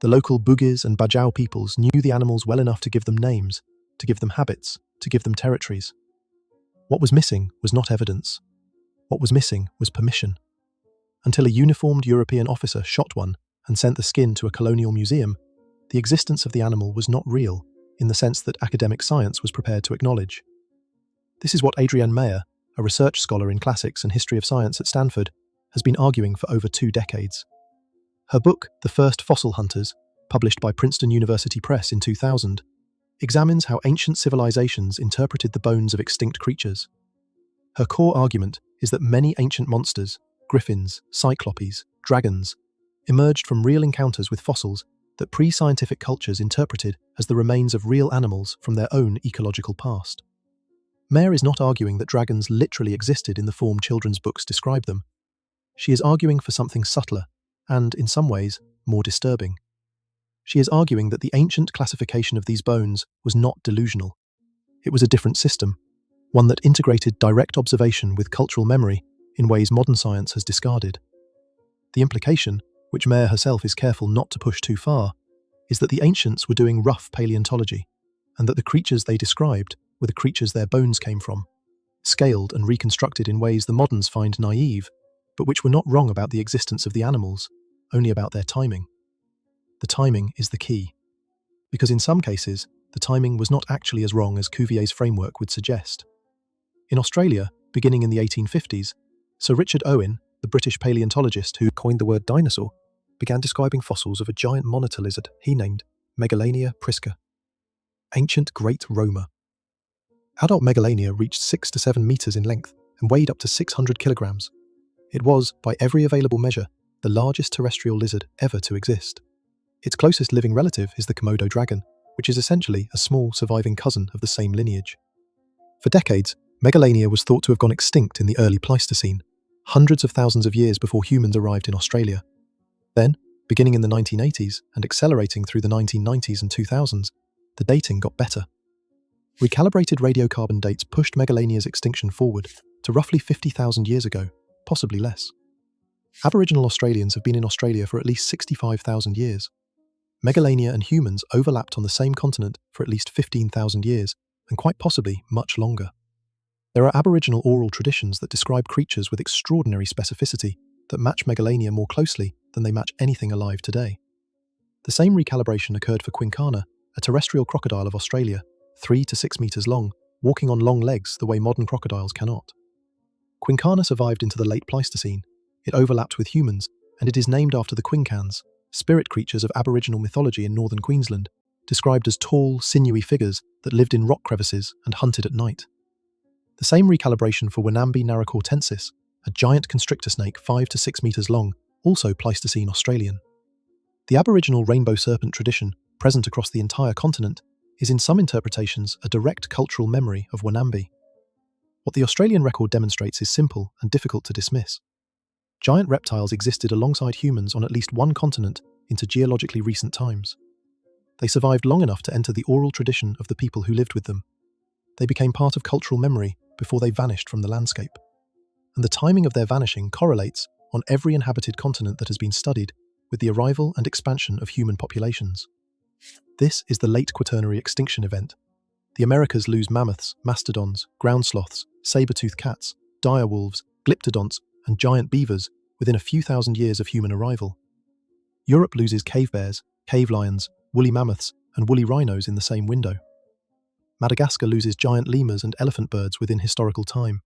The local Bugis and Bajau peoples knew the animals well enough to give them names, to give them habits, to give them territories. What was missing was not evidence. What was missing was permission. Until a uniformed European officer shot one and sent the skin to a colonial museum, the existence of the animal was not real in the sense that academic science was prepared to acknowledge. This is what Adrienne Mayer, a research scholar in classics and history of science at Stanford, has been arguing for over 2 decades. Her book, The First Fossil Hunters, published by Princeton University Press in 2000, examines how ancient civilizations interpreted the bones of extinct creatures. Her core argument is that many ancient monsters, griffins, cyclopes, dragons, emerged from real encounters with fossils that pre-scientific cultures interpreted as the remains of real animals from their own ecological past. Mayer is not arguing that dragons literally existed in the form children's books describe them. She is arguing for something subtler and, in some ways, more disturbing. She is arguing that the ancient classification of these bones was not delusional. It was a different system, one that integrated direct observation with cultural memory in ways modern science has discarded. The implication, which Mayer herself is careful not to push too far, is that the ancients were doing rough paleontology, and that the creatures they described were the creatures their bones came from, scaled and reconstructed in ways the moderns find naive, but which were not wrong about the existence of the animals, only about their timing. The timing is the key, because in some cases, the timing was not actually as wrong as Cuvier's framework would suggest. In Australia, beginning in the 1850s, Sir Richard Owen, the British paleontologist who coined the word dinosaur, began describing fossils of a giant monitor lizard he named Megalania prisca, ancient great Roma. Adult Megalania reached 6 to 7 meters in length and weighed up to 600 kilograms. It was, by every available measure, the largest terrestrial lizard ever to exist. Its closest living relative is the Komodo dragon, which is essentially a small surviving cousin of the same lineage. For decades, Megalania was thought to have gone extinct in the early Pleistocene, hundreds of thousands of years before humans arrived in Australia. Then, beginning in the 1980s and accelerating through the 1990s and 2000s, the dating got better. Recalibrated radiocarbon dates pushed Megalania's extinction forward to roughly 50,000 years ago, possibly less. Aboriginal Australians have been in Australia for at least 65,000 years. Megalania and humans overlapped on the same continent for at least 15,000 years, and quite possibly much longer. There are Aboriginal oral traditions that describe creatures with extraordinary specificity that match Megalania more closely than they match anything alive today. The same recalibration occurred for Quincana, a terrestrial crocodile of Australia, 3 to 6 meters long, walking on long legs the way modern crocodiles cannot. Quincana survived into the late Pleistocene. It overlapped with humans, and it is named after the Quincans, spirit creatures of Aboriginal mythology in northern Queensland, described as tall, sinewy figures that lived in rock crevices and hunted at night. The same recalibration for Wanambi narracortensis, a giant constrictor snake 5 to 6 meters long, also Pleistocene Australian. The Aboriginal rainbow serpent tradition, present across the entire continent, is in some interpretations a direct cultural memory of Wanambi. What the Australian record demonstrates is simple and difficult to dismiss. Giant reptiles existed alongside humans on at least one continent into geologically recent times. They survived long enough to enter the oral tradition of the people who lived with them. They became part of cultural memory before they vanished from the landscape. And the timing of their vanishing correlates, on every inhabited continent that has been studied, with the arrival and expansion of human populations. This is the late Quaternary extinction event. The Americas lose mammoths, mastodons, ground sloths, saber-toothed cats, dire wolves, glyptodonts, and giant beavers within a few thousand years of human arrival. Europe loses cave bears, cave lions, woolly mammoths, and woolly rhinos in the same window. Madagascar loses giant lemurs and elephant birds within historical time.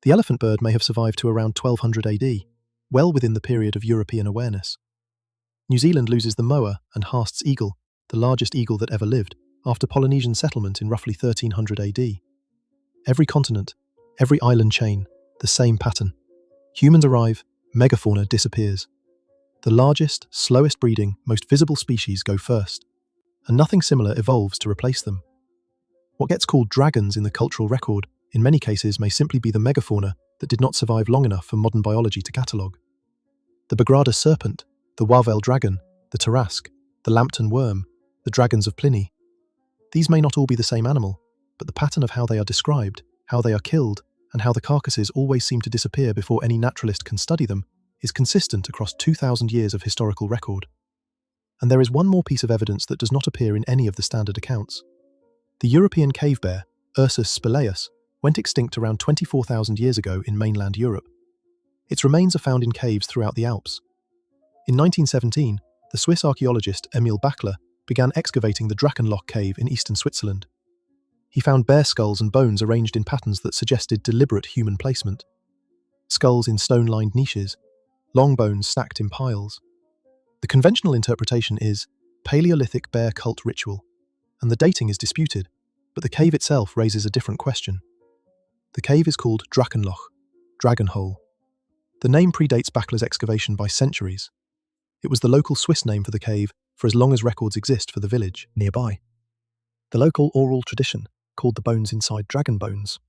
The elephant bird may have survived to around 1200 AD, well within the period of European awareness. New Zealand loses the moa and Haast's eagle, the largest eagle that ever lived, after Polynesian settlement in roughly 1300 AD. Every continent, every island chain, the same pattern. Humans arrive, megafauna disappears. The largest, slowest breeding, most visible species go first, and nothing similar evolves to replace them. What gets called dragons in the cultural record, in many cases may simply be the megafauna that did not survive long enough for modern biology to catalogue. The Bagrada serpent, the Wavell dragon, the Tarasque, the Lambton worm, the dragons of Pliny. These may not all be the same animal, but the pattern of how they are described, how they are killed, and how the carcasses always seem to disappear before any naturalist can study them, is consistent across 2,000 years of historical record. And there is one more piece of evidence that does not appear in any of the standard accounts. The European cave bear, Ursus spelaeus, went extinct around 24,000 years ago in mainland Europe. Its remains are found in caves throughout the Alps. In 1917, the Swiss archaeologist Emil Bachler began excavating the Drachenloch cave in eastern Switzerland. He found bear skulls and bones arranged in patterns that suggested deliberate human placement. Skulls in stone-lined niches, long bones stacked in piles. The conventional interpretation is Paleolithic bear cult ritual, and the dating is disputed, but the cave itself raises a different question. The cave is called Drachenloch, dragon hole. The name predates Bachler's excavation by centuries. It was the local Swiss name for the cave for as long as records exist for the village nearby. The local oral tradition called the bones inside dragon bones.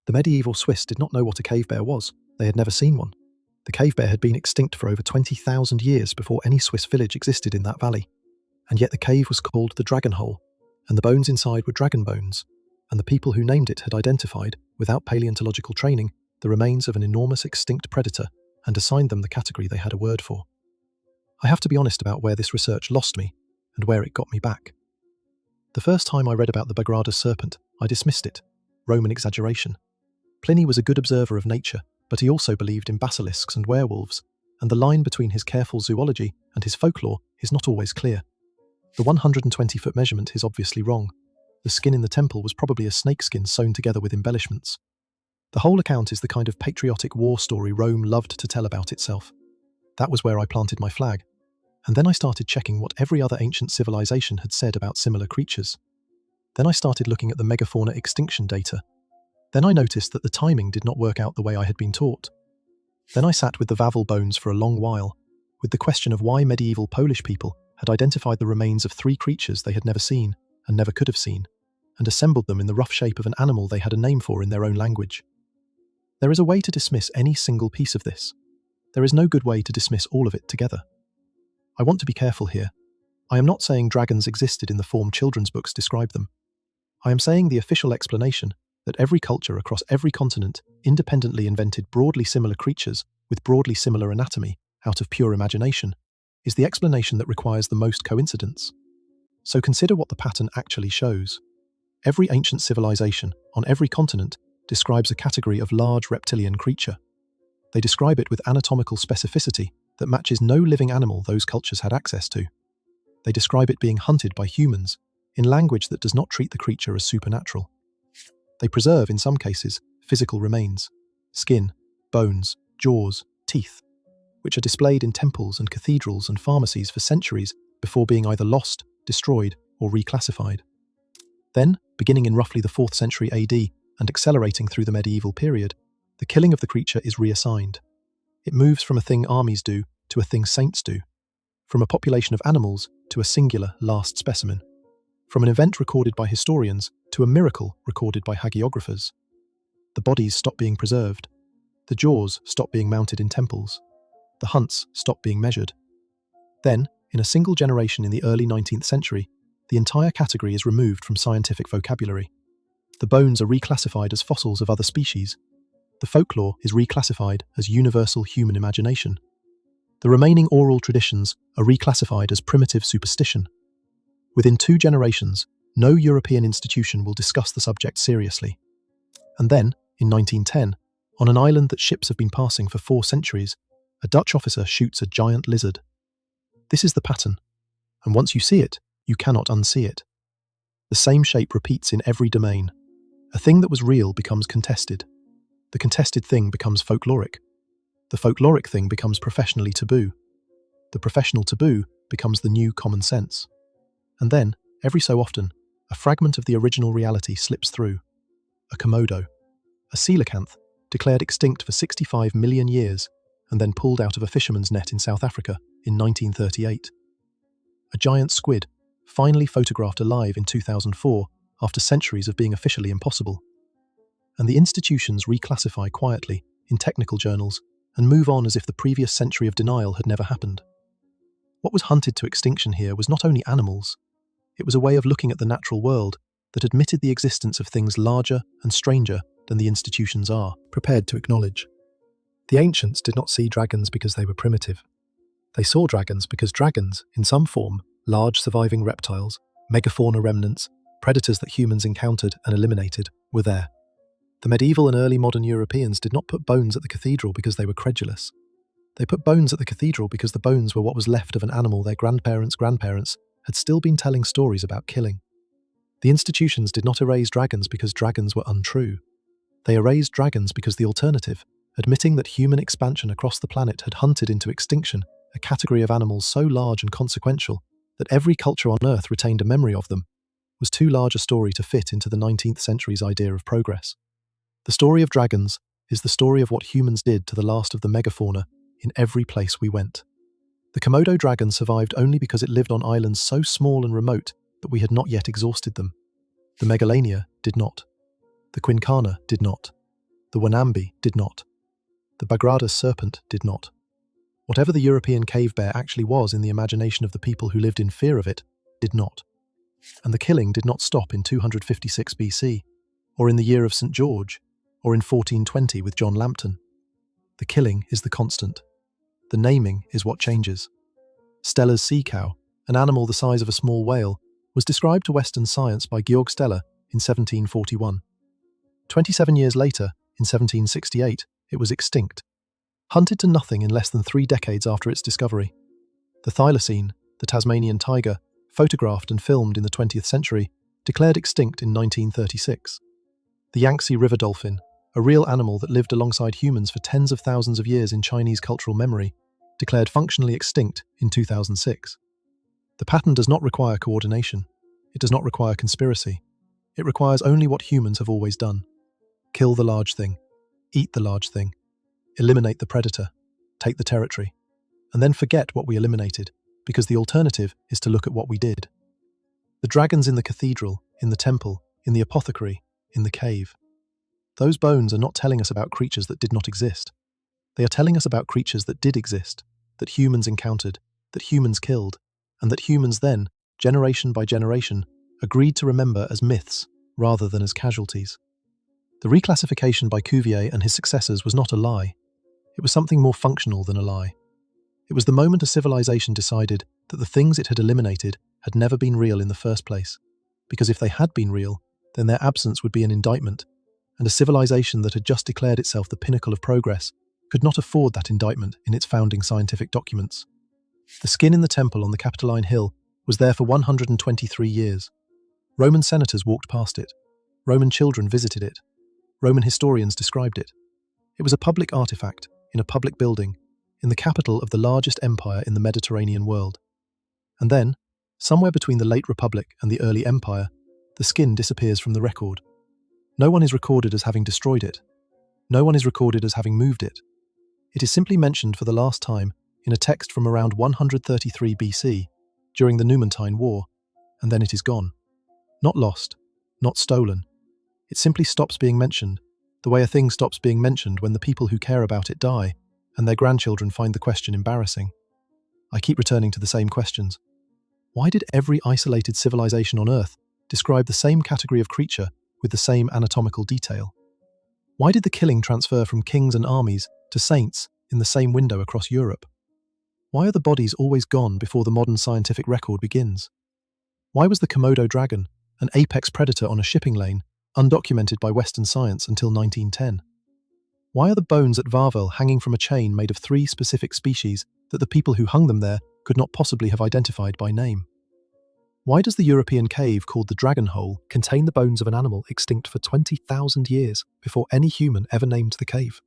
The medieval Swiss did not know what a cave bear was. They had never seen one. The cave bear had been extinct for over 20,000 years before any Swiss village existed in that valley. And yet the cave was called the dragon hole, and the bones inside were dragon bones, and the people who named it had identified, without paleontological training, the remains of an enormous extinct predator and assigned them the category they had a word for. I have to be honest about where this research lost me and where it got me back. The first time I read about the Bagrada's serpent, I dismissed it. Roman exaggeration. Pliny was a good observer of nature, but he also believed in basilisks and werewolves, and the line between his careful zoology and his folklore is not always clear. The 120-foot measurement is obviously wrong. The skin in the temple was probably a snakeskin sewn together with embellishments. The whole account is the kind of patriotic war story Rome loved to tell about itself. That was where I planted my flag. And then I started checking what every other ancient civilization had said about similar creatures. Then I started looking at the megafauna extinction data. Then I noticed that the timing did not work out the way I had been taught. Then I sat with the Wawel bones for a long while, with the question of why medieval Polish people had identified the remains of 3 creatures they had never seen and never could have seen, and assembled them in the rough shape of an animal they had a name for in their own language. There is a way to dismiss any single piece of this. There is no good way to dismiss all of it together. I want to be careful here. I am not saying dragons existed in the form children's books describe them. I am saying the official explanation that every culture across every continent independently invented broadly similar creatures with broadly similar anatomy out of pure imagination is the explanation that requires the most coincidence. So consider what the pattern actually shows. Every ancient civilization on every continent describes a category of large reptilian creature. They describe it with anatomical specificity that matches no living animal those cultures had access to. They describe it being hunted by humans in language that does not treat the creature as supernatural. They preserve, in some cases, physical remains, skin, bones, jaws, teeth, which are displayed in temples and cathedrals and pharmacies for centuries before being either lost, destroyed, or reclassified. Then, beginning in roughly the 4th century AD and accelerating through the medieval period, the killing of the creature is reassigned. It moves from a thing armies do to a thing saints do, from a population of animals to a singular last specimen, from an event recorded by historians to a miracle recorded by hagiographers. The bodies stop being preserved. The jaws stop being mounted in temples. The hunts stop being measured. Then, in a single generation in the early 19th century, the entire category is removed from scientific vocabulary. The bones are reclassified as fossils of other species. The folklore is reclassified as universal human imagination. The remaining oral traditions are reclassified as primitive superstition. Within 2 generations, no European institution will discuss the subject seriously. And then, in 1910, on an island that ships have been passing for 4 centuries, a Dutch officer shoots a giant lizard. This is the pattern, and once you see it, you cannot unsee it. The same shape repeats in every domain. A thing that was real becomes contested. The contested thing becomes folkloric. The folkloric thing becomes professionally taboo. The professional taboo becomes the new common sense. And then, every so often, a fragment of the original reality slips through. A Komodo, a coelacanth, declared extinct for 65 million years and then pulled out of a fisherman's net in South Africa in 1938. A giant squid, finally photographed alive in 2004 after centuries of being officially impossible. And the institutions reclassify quietly in technical journals and move on as if the previous century of denial had never happened. What was hunted to extinction here was not only animals. It was a way of looking at the natural world that admitted the existence of things larger and stranger than the institutions are prepared to acknowledge. The ancients did not see dragons because they were primitive. They saw dragons because dragons, in some form, Large surviving reptiles, megafauna remnants, predators that humans encountered and eliminated were there. The medieval and early modern Europeans did not put bones at the cathedral because they were credulous. They put bones at the cathedral because the bones were what was left of an animal their grandparents' grandparents had still been telling stories about killing. The institutions did not erase dragons because dragons were untrue. They erased dragons because the alternative, admitting that human expansion across the planet had hunted into extinction a category of animals so large and consequential that every culture on Earth retained a memory of them, was too large a story to fit into the 19th century's idea of progress. The story of dragons is the story of what humans did to the last of the megafauna in every place we went. The Komodo dragon survived only because it lived on islands so small and remote that we had not yet exhausted them. The Megalania did not. The Quincana did not. The Wanambi did not. The Bagrada serpent did not. Whatever the European cave bear actually was in the imagination of the people who lived in fear of it, did not. And the killing did not stop in 256 BC, or in the year of St. George, or in 1420 with John Lambton. The killing is the constant. The naming is what changes. Steller's sea cow, an animal the size of a small whale, was described to Western science by Georg Steller in 1741. 27 years later, in 1768, it was extinct, hunted to nothing in less than 3 decades after its discovery. The thylacine, the Tasmanian tiger, photographed and filmed in the 20th century, declared extinct in 1936. The Yangtze river dolphin, a real animal that lived alongside humans for tens of thousands of years in Chinese cultural memory, declared functionally extinct in 2006. The pattern does not require coordination. It does not require conspiracy. It requires only what humans have always done. Kill the large thing. Eat the large thing. Eliminate the predator. Take the territory. And then forget what we eliminated, because the alternative is to look at what we did. The dragons in the cathedral, in the temple, in the apothecary, in the cave. Those bones are not telling us about creatures that did not exist. They are telling us about creatures that did exist, that humans encountered, that humans killed, and that humans then, generation by generation, agreed to remember as myths rather than as casualties. The reclassification by Cuvier and his successors was not a lie. It was something more functional than a lie. It was the moment a civilization decided that the things it had eliminated had never been real in the first place, because if they had been real, then their absence would be an indictment, and a civilization that had just declared itself the pinnacle of progress could not afford that indictment in its founding scientific documents. The skin in the temple on the Capitoline Hill was there for 123 years. Roman senators walked past it. Roman children visited it. Roman historians described it. It was a public artifact, in a public building, in the capital of the largest empire in the Mediterranean world. And then, somewhere between the late Republic and the early Empire, the skin disappears from the record. No one is recorded as having destroyed it. No one is recorded as having moved it. It is simply mentioned for the last time in a text from around 133 BC, during the Numantine War, and then it is gone. Not lost, not stolen. It simply stops being mentioned, the way a thing stops being mentioned when the people who care about it die, and their grandchildren find the question embarrassing. I keep returning to the same questions. Why did every isolated civilization on Earth describe the same category of creature with the same anatomical detail? Why did the killing transfer from kings and armies to saints in the same window across Europe? Why are the bodies always gone before the modern scientific record begins? Why was the Komodo dragon, an apex predator on a shipping lane, undocumented by Western science until 1910? Why are the bones at Varvel hanging from a chain made of 3 specific species that the people who hung them there could not possibly have identified by name? Why does the European cave called the Dragon Hole contain the bones of an animal extinct for 20,000 years before any human ever named the cave?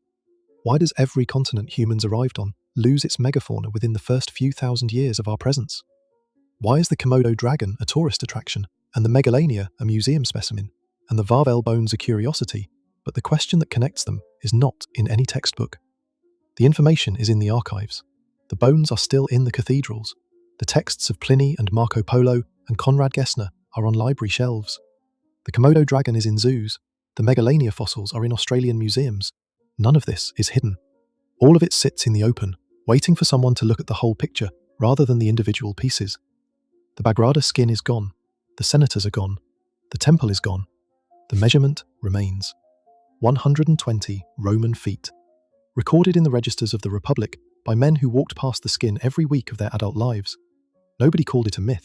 Why does every continent humans arrived on lose its megafauna within the first few thousand years of our presence? Why is the Komodo dragon a tourist attraction, and the Megalania a museum specimen, and the Varvel bones a curiosity, but the question that connects them is not in any textbook? The information is in the archives. The bones are still in the cathedrals. The texts of Pliny and Marco Polo and Conrad Gessner are on library shelves. The Komodo dragon is in zoos. The Megalania fossils are in Australian museums. None of this is hidden. All of it sits in the open, waiting for someone to look at the whole picture rather than the individual pieces. The Bagrada skin is gone. The senators are gone. The temple is gone. The measurement remains. 120 Roman feet. Recorded in the registers of the Republic by men who walked past the skin every week of their adult lives. Nobody called it a myth.